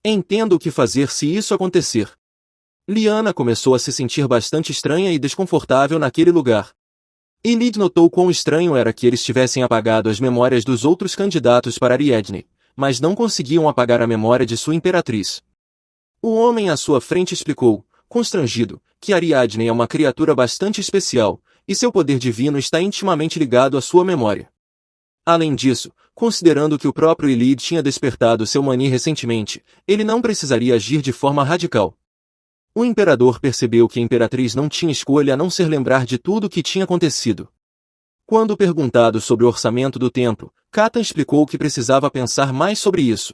Entendo o que fazer se isso acontecer. Lyanna começou a se sentir bastante estranha e desconfortável naquele lugar. Elide notou quão estranho era que eles tivessem apagado as memórias dos outros candidatos para Ariadne, mas não conseguiam apagar a memória de sua imperatriz. O homem à sua frente explicou, constrangido, que Ariadne é uma criatura bastante especial, e seu poder divino está intimamente ligado à sua memória. Além disso, considerando que o próprio Elide tinha despertado seu mani recentemente, ele não precisaria agir de forma radical. O imperador percebeu que a imperatriz não tinha escolha a não ser lembrar de tudo o que tinha acontecido. Quando perguntado sobre o orçamento do templo, Catan explicou que precisava pensar mais sobre isso.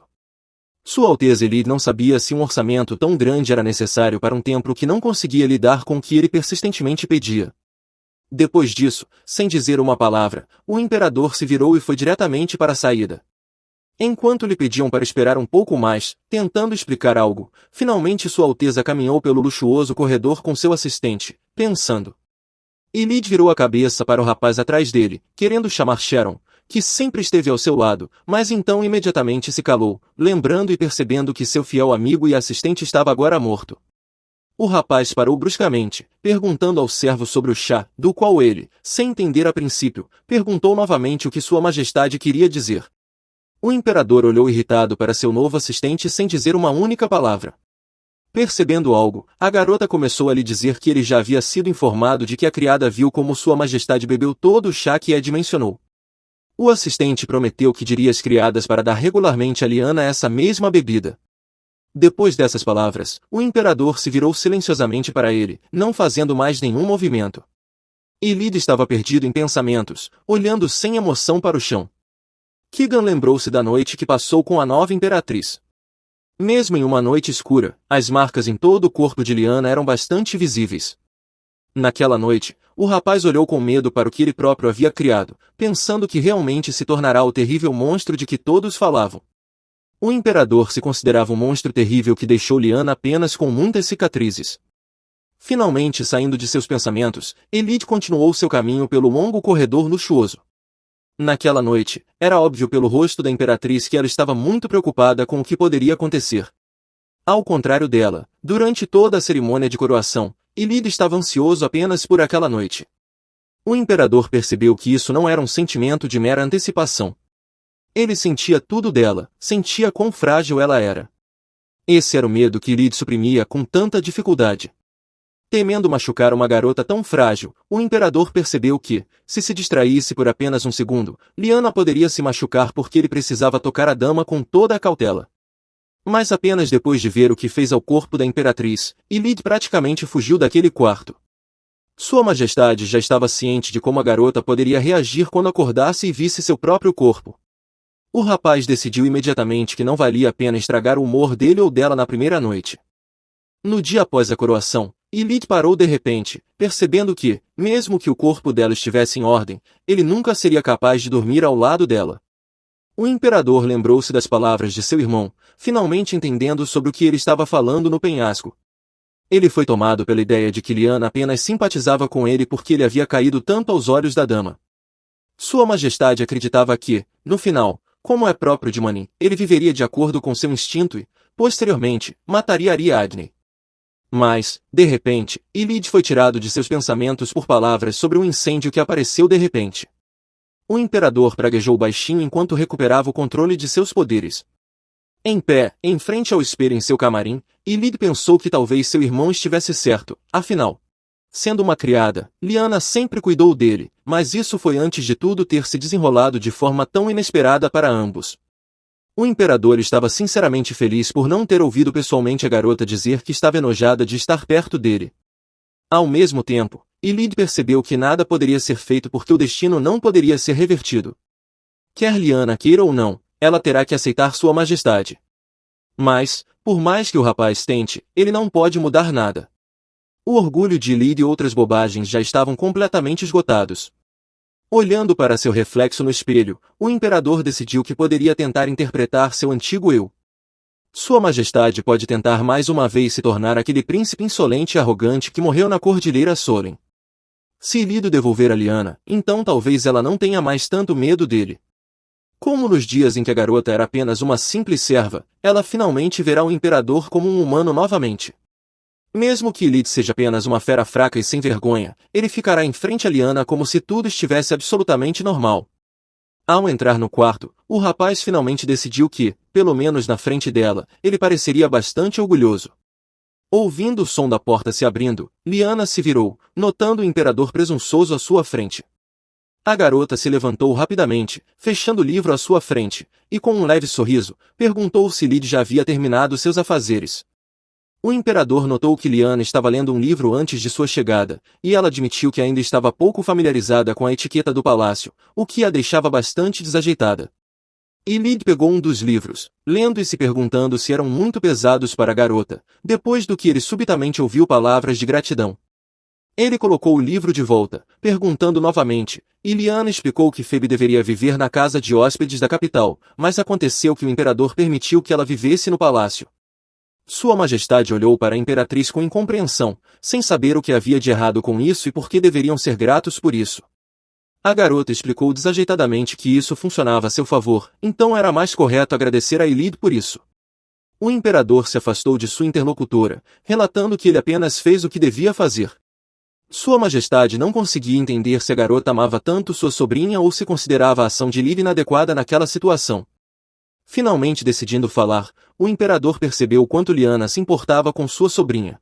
Sua Alteza Elide não sabia se um orçamento tão grande era necessário para um templo que não conseguia lidar com o que ele persistentemente pedia. Depois disso, sem dizer uma palavra, o imperador se virou e foi diretamente para a saída. Enquanto lhe pediam para esperar um pouco mais, tentando explicar algo, finalmente Sua Alteza caminhou pelo luxuoso corredor com seu assistente, pensando. Elide virou a cabeça para o rapaz atrás dele, querendo chamar Sharon, que sempre esteve ao seu lado, mas então imediatamente se calou, lembrando e percebendo que seu fiel amigo e assistente estava agora morto. O rapaz parou bruscamente, perguntando ao servo sobre o chá, do qual ele, sem entender a princípio, perguntou novamente o que Sua Majestade queria dizer. O imperador olhou irritado para seu novo assistente sem dizer uma única palavra. Percebendo algo, a garota começou a lhe dizer que ele já havia sido informado de que a criada viu como Sua Majestade bebeu todo o chá que Ed mencionou. O assistente prometeu que diria às criadas para dar regularmente a Lyanna essa mesma bebida. Depois dessas palavras, o imperador se virou silenciosamente para ele, não fazendo mais nenhum movimento. Elide estava perdido em pensamentos, olhando sem emoção para o chão. Keegan lembrou-se da noite que passou com a nova imperatriz. Mesmo em uma noite escura, as marcas em todo o corpo de Lyanna eram bastante visíveis. Naquela noite, o rapaz olhou com medo para o que ele próprio havia criado, pensando que realmente se tornará o terrível monstro de que todos falavam. O imperador se considerava um monstro terrível que deixou Lyanna apenas com muitas cicatrizes. Finalmente saindo de seus pensamentos, Elide continuou seu caminho pelo longo corredor luxuoso. Naquela noite, era óbvio pelo rosto da imperatriz que ela estava muito preocupada com o que poderia acontecer. Ao contrário dela, durante toda a cerimônia de coroação, Elide estava ansioso apenas por aquela noite. O imperador percebeu que isso não era um sentimento de mera antecipação. Ele sentia tudo dela, sentia quão frágil ela era. Esse era o medo que Elide suprimia com tanta dificuldade. Temendo machucar uma garota tão frágil, o imperador percebeu que, se distraísse por apenas um segundo, Lyanna poderia se machucar porque ele precisava tocar a dama com toda a cautela. Mas apenas depois de ver o que fez ao corpo da imperatriz, Elide praticamente fugiu daquele quarto. Sua Majestade já estava ciente de como a garota poderia reagir quando acordasse e visse seu próprio corpo. O rapaz decidiu imediatamente que não valia a pena estragar o humor dele ou dela na primeira noite. No dia após a coroação, Elide parou de repente, percebendo que, mesmo que o corpo dela estivesse em ordem, ele nunca seria capaz de dormir ao lado dela. O imperador lembrou-se das palavras de seu irmão, finalmente entendendo sobre o que ele estava falando no penhasco. Ele foi tomado pela ideia de que Lyanna apenas simpatizava com ele porque ele havia caído tanto aos olhos da dama. Sua Majestade acreditava que, no final, como é próprio de Mani, ele viveria de acordo com seu instinto e, posteriormente, mataria Ariadne. Mas, de repente, Elide foi tirado de seus pensamentos por palavras sobre um incêndio que apareceu de repente. O imperador praguejou baixinho enquanto recuperava o controle de seus poderes. Em pé, em frente ao espelho em seu camarim, Elide pensou que talvez seu irmão estivesse certo, afinal. Sendo uma criada, Lyanna sempre cuidou dele, mas isso foi antes de tudo ter se desenrolado de forma tão inesperada para ambos. O imperador estava sinceramente feliz por não ter ouvido pessoalmente a garota dizer que estava enojada de estar perto dele. Ao mesmo tempo, Elide percebeu que nada poderia ser feito porque o destino não poderia ser revertido. Quer Lyanna queira ou não, ela terá que aceitar Sua Majestade. Mas, por mais que o rapaz tente, ele não pode mudar nada. O orgulho de Elide e outras bobagens já estavam completamente esgotados. Olhando para seu reflexo no espelho, o imperador decidiu que poderia tentar interpretar seu antigo eu. Sua Majestade pode tentar mais uma vez se tornar aquele príncipe insolente e arrogante que morreu na Cordilheira Solen. Se Elide devolver a Lyanna, então talvez ela não tenha mais tanto medo dele. Como nos dias em que a garota era apenas uma simples serva, ela finalmente verá o imperador como um humano novamente. Mesmo que Lid seja apenas uma fera fraca e sem vergonha, ele ficará em frente a Lyanna como se tudo estivesse absolutamente normal. Ao entrar no quarto, o rapaz finalmente decidiu que, pelo menos na frente dela, ele pareceria bastante orgulhoso. Ouvindo o som da porta se abrindo, Lyanna se virou, notando o imperador presunçoso à sua frente. A garota se levantou rapidamente, fechando o livro à sua frente, e com um leve sorriso, perguntou se Lid já havia terminado seus afazeres. O imperador notou que Lyanna estava lendo um livro antes de sua chegada, e ela admitiu que ainda estava pouco familiarizada com a etiqueta do palácio, o que a deixava bastante desajeitada. E Lid pegou um dos livros, lendo e se perguntando se eram muito pesados para a garota, depois do que ele subitamente ouviu palavras de gratidão. Ele colocou o livro de volta, perguntando novamente, e Lyanna explicou que Phoebe deveria viver na casa de hóspedes da capital, mas aconteceu que o imperador permitiu que ela vivesse no palácio. Sua Majestade olhou para a imperatriz com incompreensão, sem saber o que havia de errado com isso e por que deveriam ser gratos por isso. A garota explicou desajeitadamente que isso funcionava a seu favor, então era mais correto agradecer a Elid por isso. O imperador se afastou de sua interlocutora, relatando que ele apenas fez o que devia fazer. Sua Majestade não conseguia entender se a garota amava tanto sua sobrinha ou se considerava a ação de Lid inadequada naquela situação. Finalmente decidindo falar, o imperador percebeu o quanto Lyanna se importava com sua sobrinha.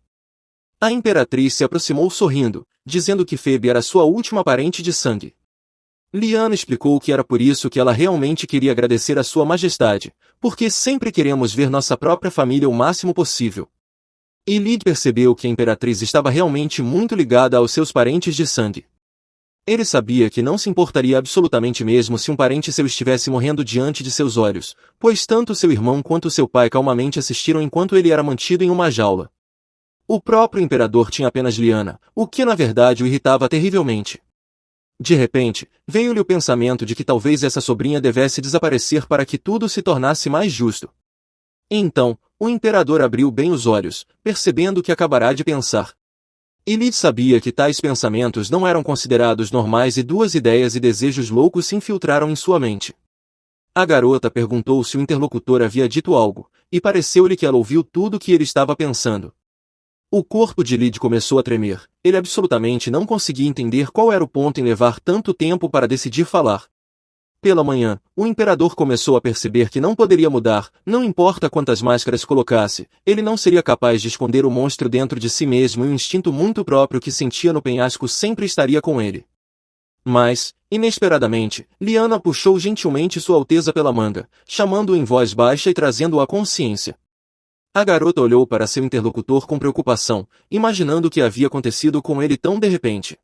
A imperatriz se aproximou sorrindo, dizendo que Phoebe era sua última parente de sangue. Lyanna explicou que era por isso que ela realmente queria agradecer a sua Majestade, porque sempre queremos ver nossa própria família o máximo possível. E Lid percebeu que a imperatriz estava realmente muito ligada aos seus parentes de sangue. Ele sabia que não se importaria absolutamente mesmo se um parente seu estivesse morrendo diante de seus olhos, pois tanto seu irmão quanto seu pai calmamente assistiram enquanto ele era mantido em uma jaula. O próprio imperador tinha apenas Lyanna, o que na verdade o irritava terrivelmente. De repente, veio-lhe o pensamento de que talvez essa sobrinha devesse desaparecer para que tudo se tornasse mais justo. Então, o imperador abriu bem os olhos, percebendo o que acabará de pensar. E Lid sabia que tais pensamentos não eram considerados normais e duas ideias e desejos loucos se infiltraram em sua mente. A garota perguntou se o interlocutor havia dito algo, e pareceu-lhe que ela ouviu tudo o que ele estava pensando. O corpo de Lid começou a tremer, ele absolutamente não conseguia entender qual era o ponto em levar tanto tempo para decidir falar. Pela manhã, o imperador começou a perceber que não poderia mudar, não importa quantas máscaras colocasse, ele não seria capaz de esconder o monstro dentro de si mesmo e o instinto muito próprio que sentia no penhasco sempre estaria com ele. Mas, inesperadamente, Lyanna puxou gentilmente Sua Alteza pela manga, chamando-o em voz baixa e trazendo-o à consciência. A garota olhou para seu interlocutor com preocupação, imaginando o que havia acontecido com ele tão de repente.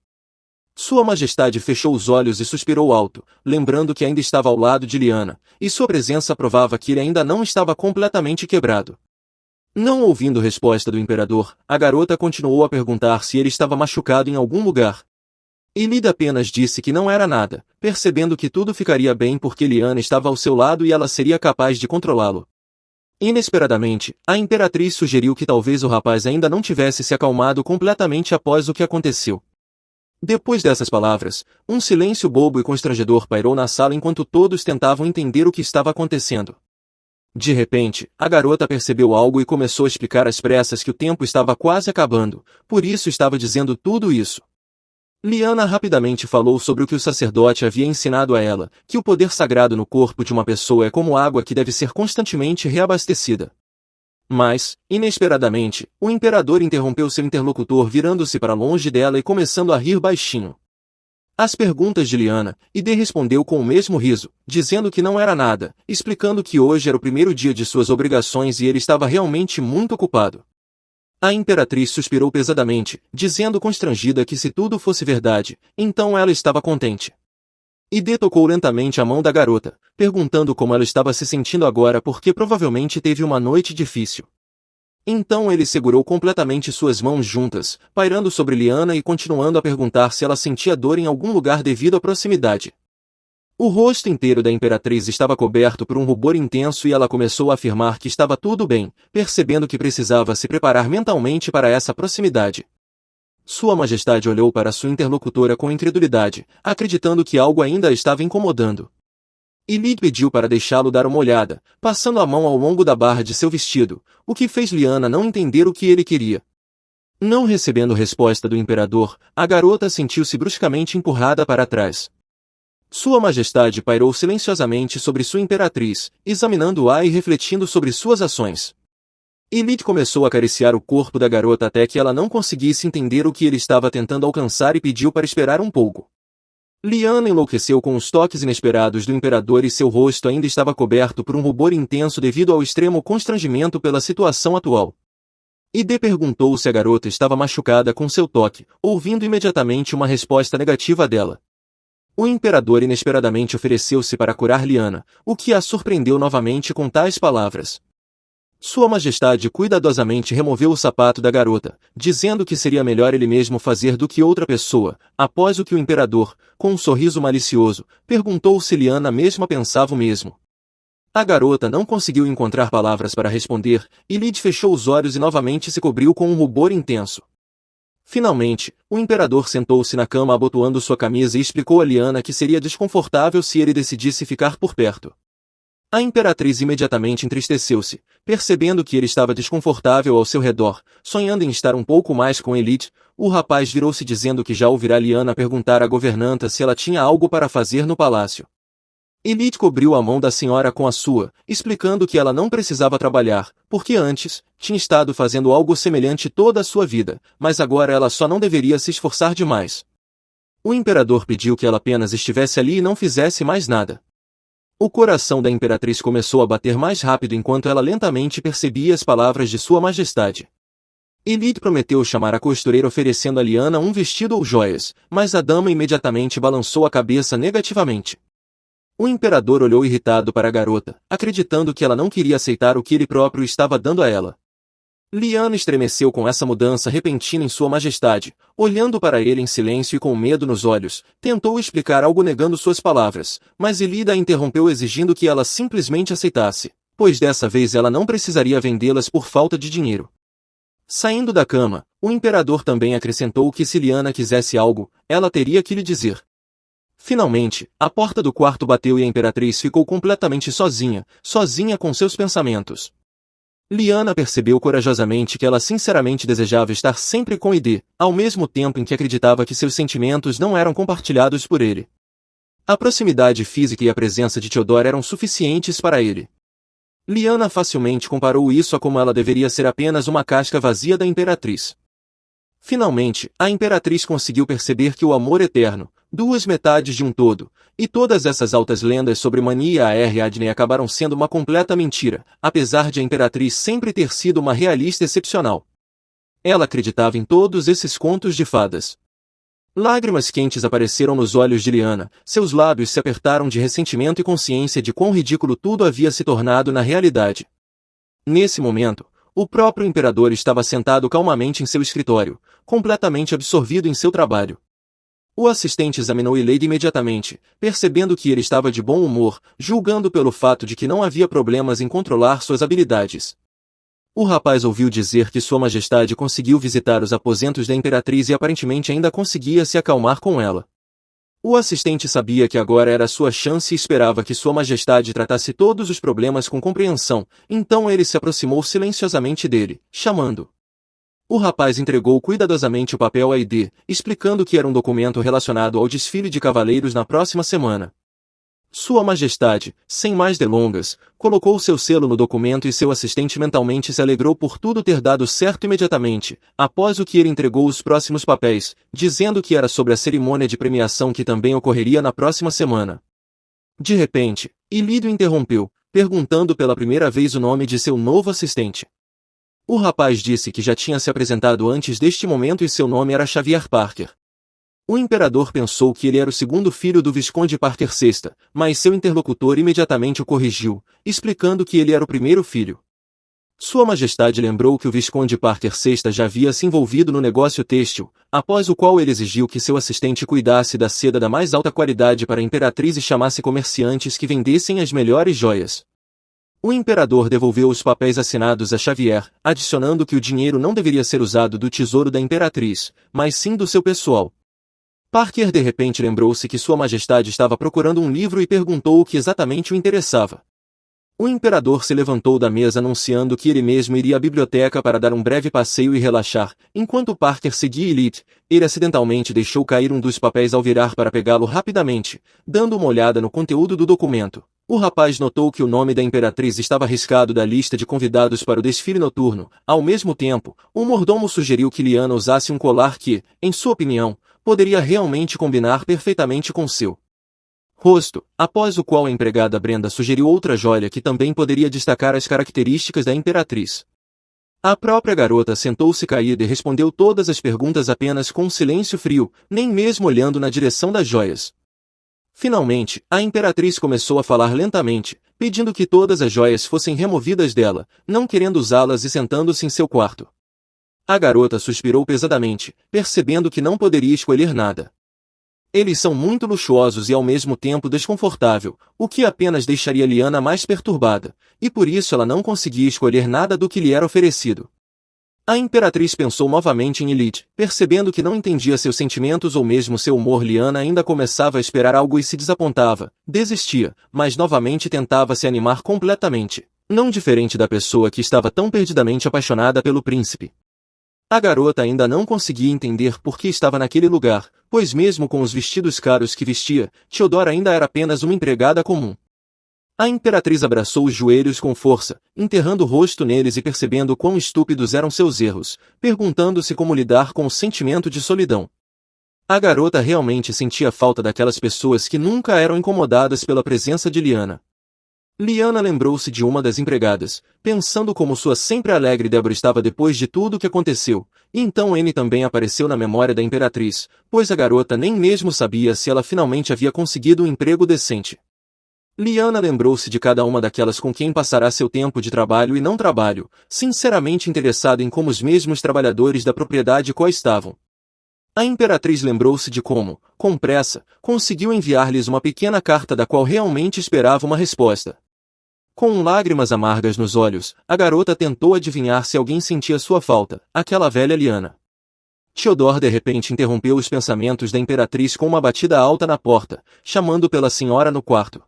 Sua Majestade fechou os olhos e suspirou alto, lembrando que ainda estava ao lado de Lyanna, e sua presença provava que ele ainda não estava completamente quebrado. Não ouvindo resposta do imperador, a garota continuou a perguntar se ele estava machucado em algum lugar. E Lid apenas disse que não era nada, percebendo que tudo ficaria bem porque Lyanna estava ao seu lado e ela seria capaz de controlá-lo. Inesperadamente, a imperatriz sugeriu que talvez o rapaz ainda não tivesse se acalmado completamente após o que aconteceu. Depois dessas palavras, um silêncio bobo e constrangedor pairou na sala enquanto todos tentavam entender o que estava acontecendo. De repente, a garota percebeu algo e começou a explicar às pressas que o tempo estava quase acabando, por isso estava dizendo tudo isso. Lyanna rapidamente falou sobre o que o sacerdote havia ensinado a ela, que o poder sagrado no corpo de uma pessoa é como água que deve ser constantemente reabastecida. Mas, inesperadamente, o imperador interrompeu seu interlocutor virando-se para longe dela e começando a rir baixinho. As perguntas de Lyanna, Ide respondeu com o mesmo riso, dizendo que não era nada, explicando que hoje era o primeiro dia de suas obrigações e ele estava realmente muito ocupado. A imperatriz suspirou pesadamente, dizendo constrangida que se tudo fosse verdade, então ela estava contente. Ide tocou lentamente a mão da garota, perguntando como ela estava se sentindo agora porque provavelmente teve uma noite difícil. Então ele segurou completamente suas mãos juntas, pairando sobre Lyanna e continuando a perguntar se ela sentia dor em algum lugar devido à proximidade. O rosto inteiro da imperatriz estava coberto por um rubor intenso e ela começou a afirmar que estava tudo bem, percebendo que precisava se preparar mentalmente para essa proximidade. Sua Majestade olhou para sua interlocutora com incredulidade, acreditando que algo ainda a estava incomodando. E Lid pediu para deixá-lo dar uma olhada, passando a mão ao longo da barra de seu vestido, o que fez Lyanna não entender o que ele queria. Não recebendo resposta do imperador, a garota sentiu-se bruscamente empurrada para trás. Sua Majestade pairou silenciosamente sobre sua imperatriz, examinando-a e refletindo sobre suas ações. E Lid começou a acariciar o corpo da garota até que ela não conseguisse entender o que ele estava tentando alcançar e pediu para esperar um pouco. Lyanna enlouqueceu com os toques inesperados do imperador e seu rosto ainda estava coberto por um rubor intenso devido ao extremo constrangimento pela situação atual. Ide perguntou se a garota estava machucada com seu toque, ouvindo imediatamente uma resposta negativa dela. O imperador inesperadamente ofereceu-se para curar Lyanna, o que a surpreendeu novamente com tais palavras. Sua Majestade cuidadosamente removeu o sapato da garota, dizendo que seria melhor ele mesmo fazer do que outra pessoa, após o que o imperador, com um sorriso malicioso, perguntou se Lyanna mesma pensava o mesmo. A garota não conseguiu encontrar palavras para responder, e Lid fechou os olhos e novamente se cobriu com um rubor intenso. Finalmente, o imperador sentou-se na cama abotoando sua camisa e explicou a Lyanna que seria desconfortável se ele decidisse ficar por perto. A imperatriz imediatamente entristeceu-se, percebendo que ele estava desconfortável ao seu redor, sonhando em estar um pouco mais com Elide. O rapaz virou-se dizendo que já ouvirá Lyanna perguntar à governanta se ela tinha algo para fazer no palácio. Elide cobriu a mão da senhora com a sua, explicando que ela não precisava trabalhar, porque antes, tinha estado fazendo algo semelhante toda a sua vida, mas agora ela só não deveria se esforçar demais. O imperador pediu que ela apenas estivesse ali e não fizesse mais nada. O coração da imperatriz começou a bater mais rápido enquanto ela lentamente percebia as palavras de sua majestade. Elide prometeu chamar a costureira oferecendo a Lyanna um vestido ou joias, mas a dama imediatamente balançou a cabeça negativamente. O imperador olhou irritado para a garota, acreditando que ela não queria aceitar o que ele próprio estava dando a ela. Lyanna estremeceu com essa mudança repentina em sua majestade, olhando para ele em silêncio e com medo nos olhos, tentou explicar algo negando suas palavras, mas Elide a interrompeu exigindo que ela simplesmente aceitasse, pois dessa vez ela não precisaria vendê-las por falta de dinheiro. Saindo da cama, o imperador também acrescentou que se Lyanna quisesse algo, ela teria que lhe dizer. Finalmente, a porta do quarto bateu e a imperatriz ficou completamente sozinha com seus pensamentos. Lyanna percebeu corajosamente que ela sinceramente desejava estar sempre com Ide, ao mesmo tempo em que acreditava que seus sentimentos não eram compartilhados por ele. A proximidade física e a presença de Theodore eram suficientes para ele. Lyanna facilmente comparou isso a como ela deveria ser apenas uma casca vazia da imperatriz. Finalmente, a imperatriz conseguiu perceber que o amor eterno, duas metades de um todo, e todas essas altas lendas sobre Mani e Ariadne acabaram sendo uma completa mentira, apesar de a imperatriz sempre ter sido uma realista excepcional. Ela acreditava em todos esses contos de fadas. Lágrimas quentes apareceram nos olhos de Lyanna, seus lábios se apertaram de ressentimento e consciência de quão ridículo tudo havia se tornado na realidade. Nesse momento, o próprio imperador estava sentado calmamente em seu escritório, completamente absorvido em seu trabalho. O assistente examinou Elide imediatamente, percebendo que ele estava de bom humor, julgando pelo fato de que não havia problemas em controlar suas habilidades. O rapaz ouviu dizer que Sua Majestade conseguiu visitar os aposentos da imperatriz e aparentemente ainda conseguia se acalmar com ela. O assistente sabia que agora era sua chance e esperava que Sua Majestade tratasse todos os problemas com compreensão, então ele se aproximou silenciosamente dele, chamando. O rapaz entregou cuidadosamente o papel a Ide, explicando que era um documento relacionado ao desfile de cavaleiros na próxima semana. Sua Majestade, sem mais delongas, colocou seu selo no documento e seu assistente mentalmente se alegrou por tudo ter dado certo imediatamente, após o que ele entregou os próximos papéis, dizendo que era sobre a cerimônia de premiação que também ocorreria na próxima semana. De repente, Elide o interrompeu, perguntando pela primeira vez o nome de seu novo assistente. O rapaz disse que já tinha se apresentado antes deste momento e seu nome era Xavier Parker. O imperador pensou que ele era o segundo filho do Visconde Parker VI, mas seu interlocutor imediatamente o corrigiu, explicando que ele era o primeiro filho. Sua Majestade lembrou que o Visconde Parker VI já havia se envolvido no negócio têxtil, após o qual ele exigiu que seu assistente cuidasse da seda da mais alta qualidade para a imperatriz e chamasse comerciantes que vendessem as melhores joias. O imperador devolveu os papéis assinados a Xavier, adicionando que o dinheiro não deveria ser usado do tesouro da imperatriz, mas sim do seu pessoal. Parker de repente lembrou-se que Sua Majestade estava procurando um livro e perguntou o que exatamente o interessava. O imperador se levantou da mesa anunciando que ele mesmo iria à biblioteca para dar um breve passeio e relaxar. Enquanto Parker seguia Elite, ele acidentalmente deixou cair um dos papéis ao virar para pegá-lo rapidamente, dando uma olhada no conteúdo do documento. O rapaz notou que o nome da imperatriz estava riscado da lista de convidados para o desfile noturno. Ao mesmo tempo, o mordomo sugeriu que Lyanna usasse um colar que, em sua opinião, poderia realmente combinar perfeitamente com seu rosto, após o qual a empregada Brenda sugeriu outra joia que também poderia destacar as características da imperatriz. A própria garota sentou-se caída e respondeu todas as perguntas apenas com um silêncio frio, nem mesmo olhando na direção das joias. Finalmente, a imperatriz começou a falar lentamente, pedindo que todas as joias fossem removidas dela, não querendo usá-las e sentando-se em seu quarto. A garota suspirou pesadamente, percebendo que não poderia escolher nada. Eles são muito luxuosos e ao mesmo tempo desconfortável, o que apenas deixaria Lyanna mais perturbada, e por isso ela não conseguia escolher nada do que lhe era oferecido. A imperatriz pensou novamente em Elite, percebendo que não entendia seus sentimentos ou mesmo seu humor. Lyanna ainda começava a esperar algo e se desapontava, desistia, mas novamente tentava se animar completamente, não diferente da pessoa que estava tão perdidamente apaixonada pelo príncipe. A garota ainda não conseguia entender por que estava naquele lugar, pois mesmo com os vestidos caros que vestia, Theodora ainda era apenas uma empregada comum. A imperatriz abraçou os joelhos com força, enterrando o rosto neles e percebendo quão estúpidos eram seus erros, perguntando-se como lidar com o sentimento de solidão. A garota realmente sentia falta daquelas pessoas que nunca eram incomodadas pela presença de Lyanna. Lyanna lembrou-se de uma das empregadas, pensando como sua sempre alegre Débora estava depois de tudo o que aconteceu, e então Anne também apareceu na memória da imperatriz, pois a garota nem mesmo sabia se ela finalmente havia conseguido um emprego decente. Lyanna lembrou-se de cada uma daquelas com quem passará seu tempo de trabalho e não trabalho, sinceramente interessada em como os mesmos trabalhadores da propriedade estavam. A imperatriz lembrou-se de como, com pressa, conseguiu enviar-lhes uma pequena carta da qual realmente esperava uma resposta. Com lágrimas amargas nos olhos, a garota tentou adivinhar se alguém sentia sua falta, aquela velha Lyanna. Theodore de repente interrompeu os pensamentos da imperatriz com uma batida alta na porta, chamando pela senhora no quarto.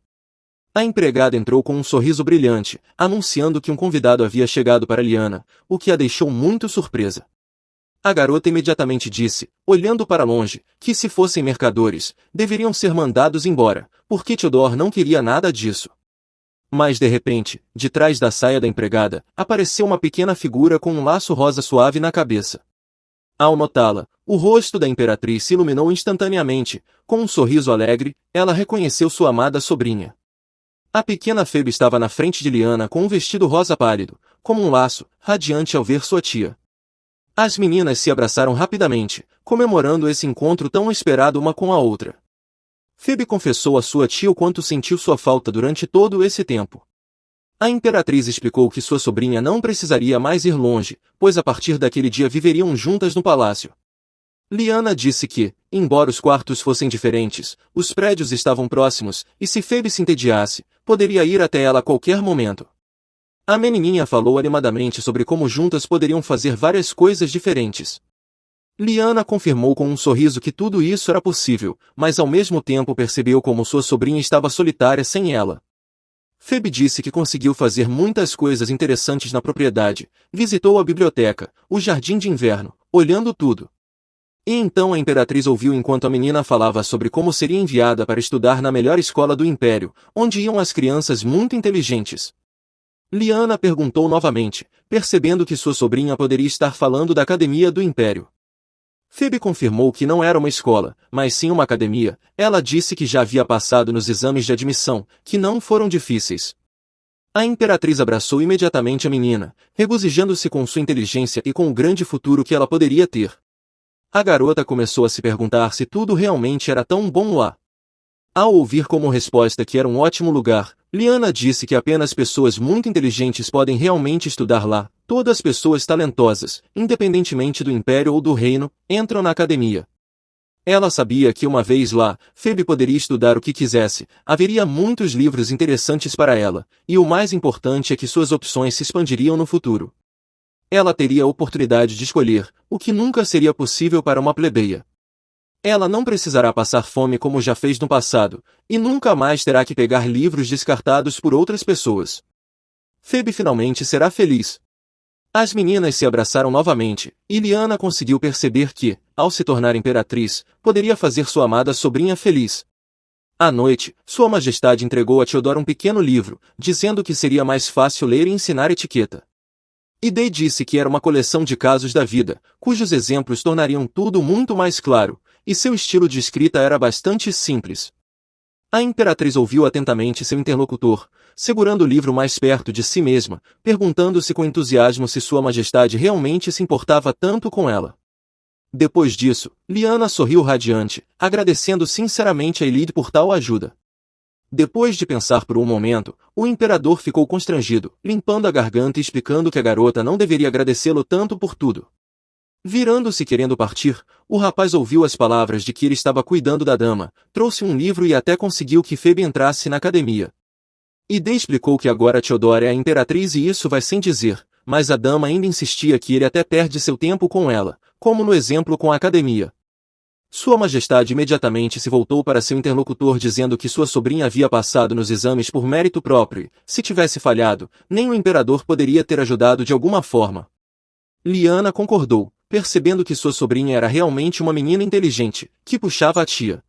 A empregada entrou com um sorriso brilhante, anunciando que um convidado havia chegado para Lyanna, o que a deixou muito surpresa. A garota imediatamente disse, olhando para longe, que se fossem mercadores, deveriam ser mandados embora, porque Theodore não queria nada disso. Mas de repente, de trás da saia da empregada, apareceu uma pequena figura com um laço rosa suave na cabeça. Ao notá-la, o rosto da imperatriz se iluminou instantaneamente, com um sorriso alegre, ela reconheceu sua amada sobrinha. A pequena Phoebe estava na frente de Lyanna com um vestido rosa pálido, como um laço, radiante ao ver sua tia. As meninas se abraçaram rapidamente, comemorando esse encontro tão esperado uma com a outra. Phoebe confessou a sua tia o quanto sentiu sua falta durante todo esse tempo. A imperatriz explicou que sua sobrinha não precisaria mais ir longe, pois a partir daquele dia viveriam juntas no palácio. Lyanna disse que, embora os quartos fossem diferentes, os prédios estavam próximos, e se Phoebe se entediasse, poderia ir até ela a qualquer momento. A menininha falou animadamente sobre como juntas poderiam fazer várias coisas diferentes. Lyanna confirmou com um sorriso que tudo isso era possível, mas ao mesmo tempo percebeu como sua sobrinha estava solitária sem ela. Phoebe disse que conseguiu fazer muitas coisas interessantes na propriedade, visitou a biblioteca, o jardim de inverno, olhando tudo. E então a imperatriz ouviu enquanto a menina falava sobre como seria enviada para estudar na melhor escola do império, onde iam as crianças muito inteligentes. Lyanna perguntou novamente, percebendo que sua sobrinha poderia estar falando da Academia do Império. Phoebe confirmou que não era uma escola, mas sim uma academia. Ela disse que já havia passado nos exames de admissão, que não foram difíceis. A imperatriz abraçou imediatamente a menina, regozijando-se com sua inteligência e com o grande futuro que ela poderia ter. A garota começou a se perguntar se tudo realmente era tão bom lá. Ao ouvir como resposta que era um ótimo lugar, Lyanna disse que apenas pessoas muito inteligentes podem realmente estudar lá. Todas as pessoas talentosas, independentemente do império ou do reino, entram na academia. Ela sabia que uma vez lá, Phoebe poderia estudar o que quisesse, haveria muitos livros interessantes para ela, e o mais importante é que suas opções se expandiriam no futuro. Ela teria a oportunidade de escolher, o que nunca seria possível para uma plebeia. Ela não precisará passar fome como já fez no passado, e nunca mais terá que pegar livros descartados por outras pessoas. Phoebe finalmente será feliz. As meninas se abraçaram novamente, e Lyanna conseguiu perceber que, ao se tornar imperatriz, poderia fazer sua amada sobrinha feliz. À noite, Sua Majestade entregou a Theodora um pequeno livro, dizendo que seria mais fácil ler e ensinar etiqueta. Day disse que era uma coleção de casos da vida, cujos exemplos tornariam tudo muito mais claro, e seu estilo de escrita era bastante simples. A imperatriz ouviu atentamente seu interlocutor, segurando o livro mais perto de si mesma, perguntando-se com entusiasmo se Sua Majestade realmente se importava tanto com ela. Depois disso, Lyanna sorriu radiante, agradecendo sinceramente a Elide por tal ajuda. Depois de pensar por um momento, o imperador ficou constrangido, limpando a garganta e explicando que a garota não deveria agradecê-lo tanto por tudo. Virando-se querendo partir, o rapaz ouviu as palavras de que ele estava cuidando da dama, trouxe um livro e até conseguiu que Phoebe entrasse na academia. Day explicou que agora Theodora é a imperatriz e isso vai sem dizer, mas a dama ainda insistia que ele até perde seu tempo com ela, como no exemplo com a academia. Sua Majestade imediatamente se voltou para seu interlocutor dizendo que sua sobrinha havia passado nos exames por mérito próprio e, se tivesse falhado, nem o imperador poderia ter ajudado de alguma forma. Lyanna concordou, percebendo que sua sobrinha era realmente uma menina inteligente, que puxava a tia.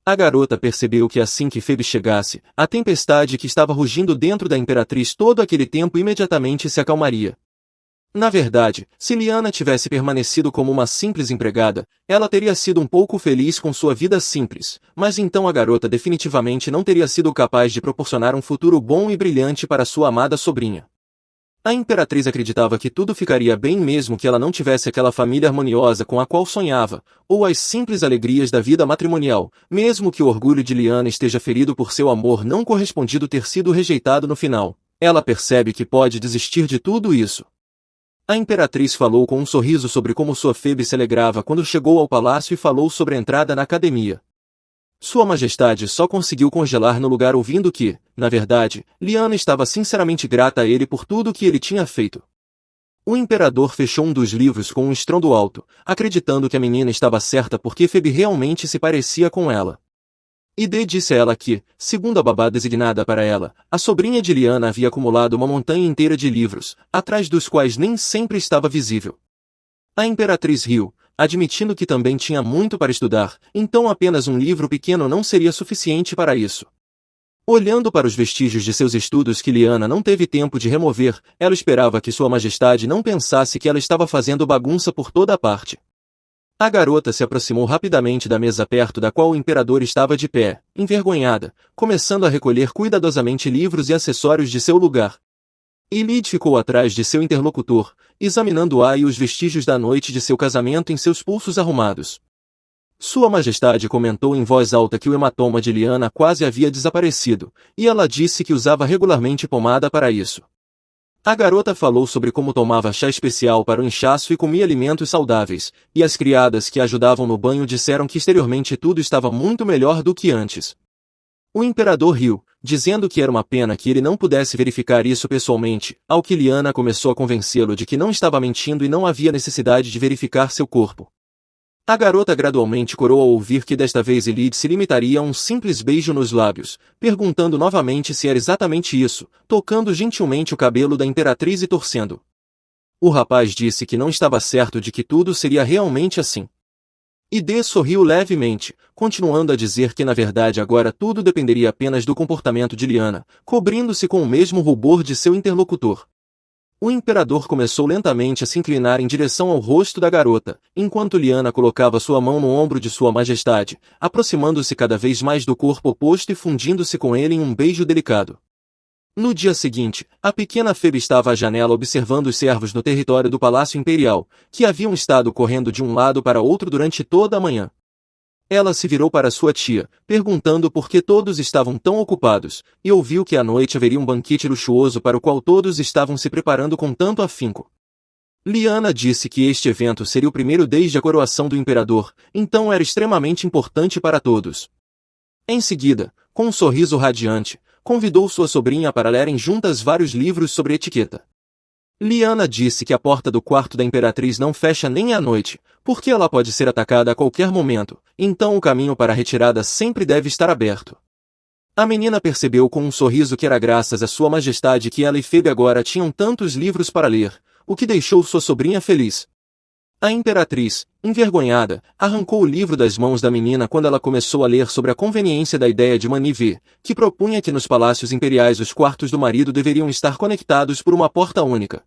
A garota percebeu que assim que Phoebe chegasse, a tempestade que estava rugindo dentro da imperatriz todo aquele tempo imediatamente se acalmaria. Na verdade, se Lyanna tivesse permanecido como uma simples empregada, ela teria sido um pouco feliz com sua vida simples, mas então a garota definitivamente não teria sido capaz de proporcionar um futuro bom e brilhante para sua amada sobrinha. A imperatriz acreditava que tudo ficaria bem mesmo que ela não tivesse aquela família harmoniosa com a qual sonhava, ou as simples alegrias da vida matrimonial, mesmo que o orgulho de Lyanna esteja ferido por seu amor não correspondido ter sido rejeitado no final. Ela percebe que pode desistir de tudo isso. A imperatriz falou com um sorriso sobre como sua Phoebe se alegrava quando chegou ao palácio e falou sobre a entrada na academia. Sua Majestade só conseguiu congelar no lugar ouvindo que, na verdade, Lyanna estava sinceramente grata a ele por tudo que ele tinha feito. O imperador fechou um dos livros com um estrondo alto, acreditando que a menina estava certa porque Phoebe realmente se parecia com ela. Day disse a ela que, segundo a babá designada para ela, a sobrinha de Lyanna havia acumulado uma montanha inteira de livros, atrás dos quais nem sempre estava visível. A imperatriz riu, admitindo que também tinha muito para estudar, então apenas um livro pequeno não seria suficiente para isso. Olhando para os vestígios de seus estudos que Lyanna não teve tempo de remover, ela esperava que Sua Majestade não pensasse que ela estava fazendo bagunça por toda a parte. A garota se aproximou rapidamente da mesa perto da qual o imperador estava de pé, envergonhada, começando a recolher cuidadosamente livros e acessórios de seu lugar. Elide ficou atrás de seu interlocutor, examinando-a e os vestígios da noite de seu casamento em seus pulsos arrumados. Sua Majestade comentou em voz alta que o hematoma de Lyanna quase havia desaparecido, e ela disse que usava regularmente pomada para isso. A garota falou sobre como tomava chá especial para o inchaço e comia alimentos saudáveis, e as criadas que a ajudavam no banho disseram que exteriormente tudo estava muito melhor do que antes. O imperador riu, dizendo que era uma pena que ele não pudesse verificar isso pessoalmente, ao que Lyanna começou a convencê-lo de que não estava mentindo e não havia necessidade de verificar seu corpo. A garota gradualmente corou ao ouvir que desta vez Elide se limitaria a um simples beijo nos lábios, perguntando novamente se era exatamente isso, tocando gentilmente o cabelo da imperatriz e torcendo. O rapaz disse que não estava certo de que tudo seria realmente assim. Day sorriu levemente, continuando a dizer que na verdade agora tudo dependeria apenas do comportamento de Lyanna, cobrindo-se com o mesmo rubor de seu interlocutor. O imperador começou lentamente a se inclinar em direção ao rosto da garota, enquanto Lyanna colocava sua mão no ombro de Sua Majestade, aproximando-se cada vez mais do corpo oposto e fundindo-se com ele em um beijo delicado. No dia seguinte, a pequena Phoebe estava à janela observando os servos no território do Palácio Imperial, que haviam estado correndo de um lado para outro durante toda a manhã. Ela se virou para sua tia, perguntando por que todos estavam tão ocupados, e ouviu que à noite haveria um banquete luxuoso para o qual todos estavam se preparando com tanto afinco. Lyanna disse que este evento seria o primeiro desde a coroação do imperador, então era extremamente importante para todos. Em seguida, com um sorriso radiante, convidou sua sobrinha para lerem juntas vários livros sobre etiqueta. Lyanna disse que a porta do quarto da Imperatriz não fecha nem à noite, porque ela pode ser atacada a qualquer momento, então o caminho para a retirada sempre deve estar aberto. A menina percebeu com um sorriso que era graças a Sua Majestade que ela e Phoebe agora tinham tantos livros para ler, o que deixou sua sobrinha feliz. A Imperatriz, envergonhada, arrancou o livro das mãos da menina quando ela começou a ler sobre a conveniência da ideia de Manivê, que propunha que nos palácios imperiais os quartos do marido deveriam estar conectados por uma porta única.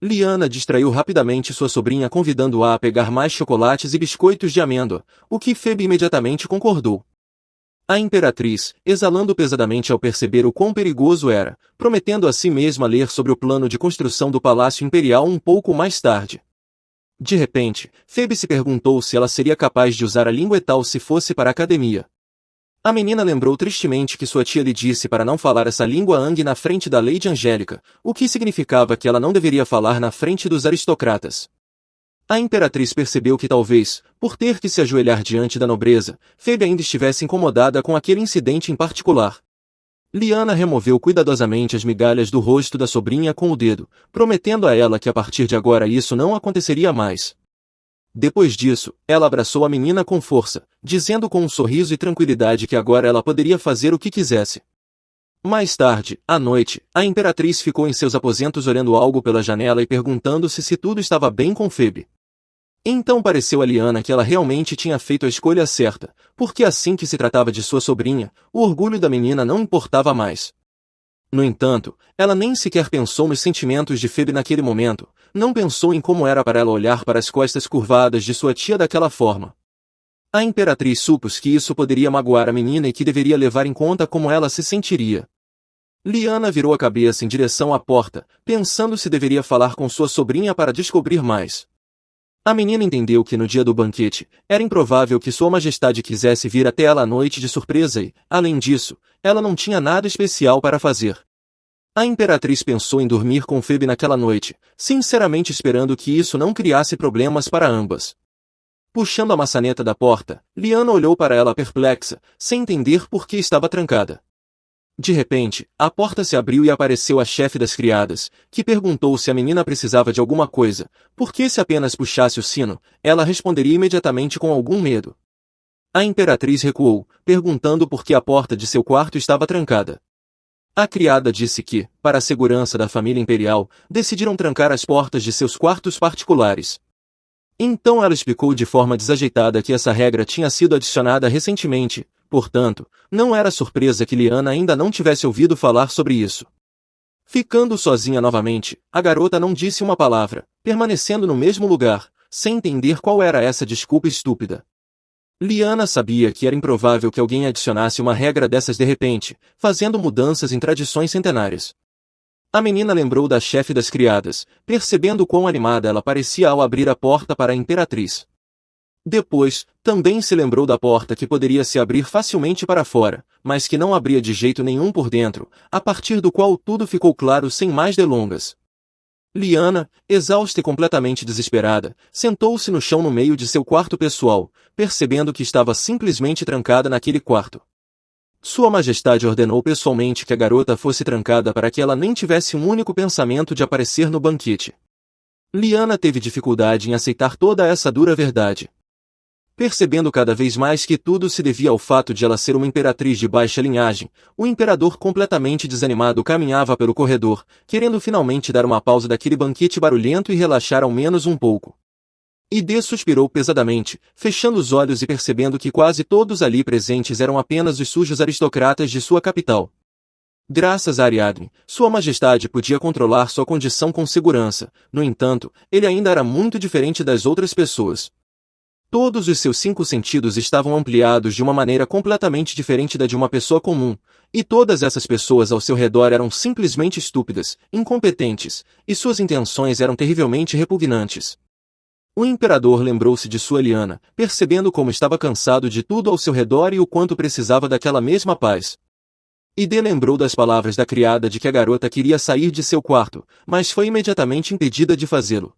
Lyanna distraiu rapidamente sua sobrinha convidando-a a pegar mais chocolates e biscoitos de amêndoa, o que Phoebe imediatamente concordou. A Imperatriz, exalando pesadamente ao perceber o quão perigoso era, prometendo a si mesma ler sobre o plano de construção do Palácio Imperial um pouco mais tarde. De repente, Phoebe se perguntou se ela seria capaz de usar a língua etal se fosse para a academia. A menina lembrou tristemente que sua tia lhe disse para não falar essa língua Ang na frente da Lady Angélica, o que significava que ela não deveria falar na frente dos aristocratas. A Imperatriz percebeu que talvez, por ter que se ajoelhar diante da nobreza, Phoebe ainda estivesse incomodada com aquele incidente em particular. Lyanna removeu cuidadosamente as migalhas do rosto da sobrinha com o dedo, prometendo a ela que a partir de agora isso não aconteceria mais. Depois disso, ela abraçou a menina com força, dizendo com um sorriso e tranquilidade que agora ela poderia fazer o que quisesse. Mais tarde, à noite, a Imperatriz ficou em seus aposentos olhando algo pela janela e perguntando-se se tudo estava bem com Phoebe. Então pareceu a Lyanna que ela realmente tinha feito a escolha certa, porque assim que se tratava de sua sobrinha, o orgulho da menina não importava mais. No entanto, ela nem sequer pensou nos sentimentos de Phoebe naquele momento, não pensou em como era para ela olhar para as costas curvadas de sua tia daquela forma. A Imperatriz supôs que isso poderia magoar a menina e que deveria levar em conta como ela se sentiria. Lyanna virou a cabeça em direção à porta, pensando se deveria falar com sua sobrinha para descobrir mais. A menina entendeu que no dia do banquete, era improvável que Sua Majestade quisesse vir até ela à noite de surpresa e, além disso, ela não tinha nada especial para fazer. A Imperatriz pensou em dormir com Phoebe naquela noite, sinceramente esperando que isso não criasse problemas para ambas. Puxando a maçaneta da porta, Lyanna olhou para ela perplexa, sem entender por que estava trancada. De repente, a porta se abriu e apareceu a chefe das criadas, que perguntou se a menina precisava de alguma coisa, porque se apenas puxasse o sino, ela responderia imediatamente com algum medo. A Imperatriz recuou, perguntando por que a porta de seu quarto estava trancada. A criada disse que, para a segurança da família imperial, decidiram trancar as portas de seus quartos particulares. Então ela explicou de forma desajeitada que essa regra tinha sido adicionada recentemente. Portanto, não era surpresa que Lyanna ainda não tivesse ouvido falar sobre isso. Ficando sozinha novamente, a garota não disse uma palavra, permanecendo no mesmo lugar, sem entender qual era essa desculpa estúpida. Lyanna sabia que era improvável que alguém adicionasse uma regra dessas de repente, fazendo mudanças em tradições centenárias. A menina lembrou da chefe das criadas, percebendo quão animada ela parecia ao abrir a porta para a Imperatriz. Depois, também se lembrou da porta que poderia se abrir facilmente para fora, mas que não abria de jeito nenhum por dentro, a partir do qual tudo ficou claro sem mais delongas. Lyanna, exausta e completamente desesperada, sentou-se no chão no meio de seu quarto pessoal, percebendo que estava simplesmente trancada naquele quarto. Sua Majestade ordenou pessoalmente que a garota fosse trancada para que ela nem tivesse um único pensamento de aparecer no banquete. Lyanna teve dificuldade em aceitar toda essa dura verdade. Percebendo cada vez mais que tudo se devia ao fato de ela ser uma imperatriz de baixa linhagem, o imperador completamente desanimado caminhava pelo corredor, querendo finalmente dar uma pausa daquele banquete barulhento e relaxar ao menos um pouco. Ide suspirou pesadamente, fechando os olhos e percebendo que quase todos ali presentes eram apenas os sujos aristocratas de sua capital. Graças a Ariadne, Sua Majestade podia controlar sua condição com segurança, no entanto, ele ainda era muito diferente das outras pessoas. Todos os seus 5 sentidos estavam ampliados de uma maneira completamente diferente da de uma pessoa comum, e todas essas pessoas ao seu redor eram simplesmente estúpidas, incompetentes, e suas intenções eram terrivelmente repugnantes. O imperador lembrou-se de sua Lyanna, percebendo como estava cansado de tudo ao seu redor e o quanto precisava daquela mesma paz. Ide lembrou das palavras da criada de que a garota queria sair de seu quarto, mas foi imediatamente impedida de fazê-lo.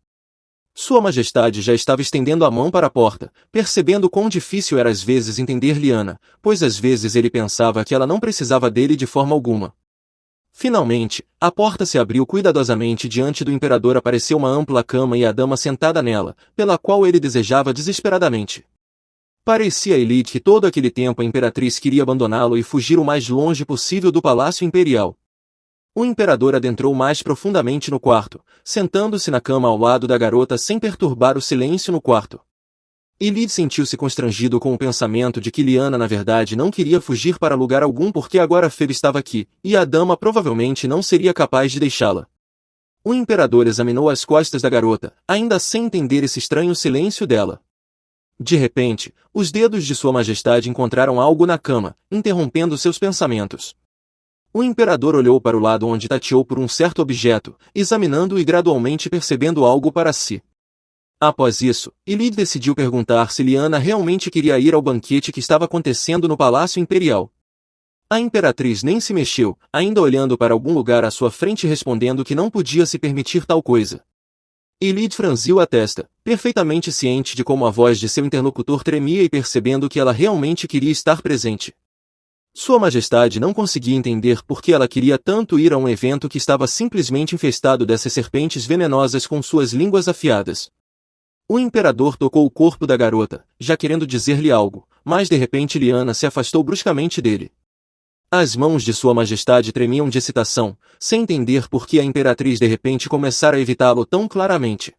Sua Majestade já estava estendendo a mão para a porta, percebendo quão difícil era às vezes entender Lyanna, pois às vezes ele pensava que ela não precisava dele de forma alguma. Finalmente, a porta se abriu cuidadosamente e diante do imperador apareceu uma ampla cama e a dama sentada nela, pela qual ele desejava desesperadamente. Parecia a Elide que todo aquele tempo a imperatriz queria abandoná-lo e fugir o mais longe possível do palácio imperial. O imperador adentrou mais profundamente no quarto, sentando-se na cama ao lado da garota sem perturbar o silêncio no quarto. Elide sentiu-se constrangido com o pensamento de que Lyanna na verdade não queria fugir para lugar algum porque agora Fer estava aqui, e a dama provavelmente não seria capaz de deixá-la. O imperador examinou as costas da garota, ainda sem entender esse estranho silêncio dela. De repente, os dedos de Sua Majestade encontraram algo na cama, interrompendo seus pensamentos. O imperador olhou para o lado onde tateou por um certo objeto, examinando-o e gradualmente percebendo algo para si. Após isso, Elide decidiu perguntar se Lyanna realmente queria ir ao banquete que estava acontecendo no Palácio Imperial. A imperatriz nem se mexeu, ainda olhando para algum lugar à sua frente respondendo que não podia se permitir tal coisa. Elide franziu a testa, perfeitamente ciente de como a voz de seu interlocutor tremia e percebendo que ela realmente queria estar presente. Sua Majestade não conseguia entender por que ela queria tanto ir a um evento que estava simplesmente infestado dessas serpentes venenosas com suas línguas afiadas. O imperador tocou o corpo da garota, já querendo dizer-lhe algo, mas de repente Lyanna se afastou bruscamente dele. As mãos de Sua Majestade tremiam de excitação, sem entender por que a imperatriz de repente começara a evitá-lo tão claramente.